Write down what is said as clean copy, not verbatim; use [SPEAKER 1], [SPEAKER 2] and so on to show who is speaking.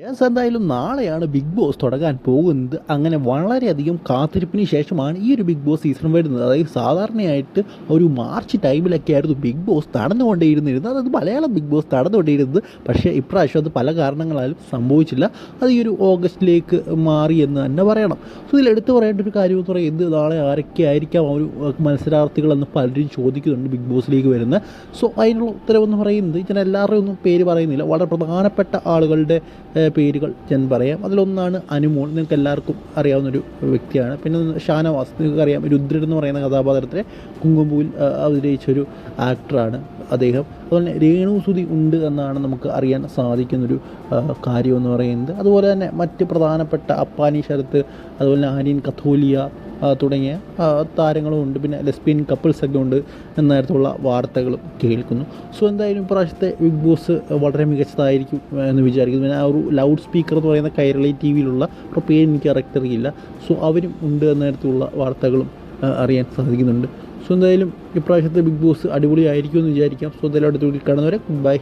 [SPEAKER 1] Yes, എന്തായാലും നാളെയാണ് big boss തുടങ്ങാൻ പോകുന്നത്. അങ്ങനെ വളരെയധികം കാത്തിരിപ്പിന് ശേഷമാണ് ഈ ഒരു ബിഗ് ബോസ് സീസൺ വരുന്നത്. അതായത് സാധാരണയായിട്ട് ഒരു മാർച്ച് ടൈമിലൊക്കെ ആയിരുന്നു ബിഗ് ബോസ് നടന്നുകൊണ്ടേയിരുന്നിരുന്നത്. അതായത് മലയാളം ബിഗ് ബോസ് നടന്നുകൊണ്ടേയിരുന്നത്. പക്ഷേ ഇപ്രാവശ്യം അത് പല കാരണങ്ങളാലും സംഭവിച്ചില്ല. അത് ഈ ഒരു ഓഗസ്റ്റിലേക്ക് മാറി എന്ന് തന്നെ പറയണം. സോ ഇതിൽ എടുത്തു പറയേണ്ട ഒരു കാര്യം എന്ന് പറയുന്നത്, നാളെ ആരൊക്കെ ആയിരിക്കാം ആ ഒരു മത്സരാർത്ഥികളെന്ന് പലരും ചോദിക്കുന്നുണ്ട് ബിഗ് ബോസിലേക്ക് വരുന്നത്. സോ അതിനുള്ള ഉത്തരവെന്ന് പറയുന്നത്, ഞാൻ എല്ലാവരുടെയും ഒന്നും പേര് പറയുന്നില്ല, വളരെ പ്രധാനപ്പെട്ട ആളുകളുടെ പേരുകൾ ഞാൻ പറയാം. അതിലൊന്നാണ് അനുമോൾ, നിങ്ങൾക്ക് എല്ലാവർക്കും അറിയാവുന്നൊരു വ്യക്തിയാണ്. പിന്നെ ഷാനവാസ്, നിങ്ങൾക്കറിയാം, രുദ്രൻ എന്ന് പറയുന്ന കഥാപാത്രത്തെ കുങ്കുമപ്പൂവിൽ അവതരിച്ചൊരു ആക്ടറാണ് അദ്ദേഹം. അതുപോലെ രേണുസുതി ഉണ്ട് എന്നാണ് നമുക്ക് അറിയാൻ സാധിക്കുന്നൊരു കാര്യമെന്ന് പറയുന്നത്. അതുപോലെ തന്നെ മറ്റ് പ്രധാനപ്പെട്ട അപ്പാനി ശരത്ത്, അതുപോലെ തന്നെ ആര്യൻ കത്തോലിയ തുടങ്ങിയ താരങ്ങളും ഉണ്ട്. പിന്നെ ലെസ്ബിയൻ കപ്പിൾസൊക്കെ ഉണ്ട് എന്നേരത്തുള്ള വാർത്തകളും കേൾക്കുന്നു. സോ എന്തായാലും ഇപ്രാവശ്യത്തെ ബിഗ് ബോസ് വളരെ മികച്ചതായിരിക്കും എന്ന് വിചാരിക്കുന്നു. പിന്നെ ആ ഒരു ലൗഡ് സ്പീക്കർ എന്ന് പറയുന്ന കൈരളി ടി വിയിലുള്ള ഒരു പേര് എനിക്ക് കറക്റ്റ് അറിയില്ല. സോ അവരും ഉണ്ട് എന്നേരത്തുള്ള വാർത്തകളും അറിയാൻ സാധിക്കുന്നുണ്ട്. സോ എന്തായാലും ഇപ്രാവശ്യത്തെ ബിഗ് ബോസ് അടിപൊളിയായിരിക്കും എന്ന് വിചാരിക്കാം. സോ എന്തായാലും അടുത്ത വീട്ടിൽ കാണുന്നവരെ ബൈ.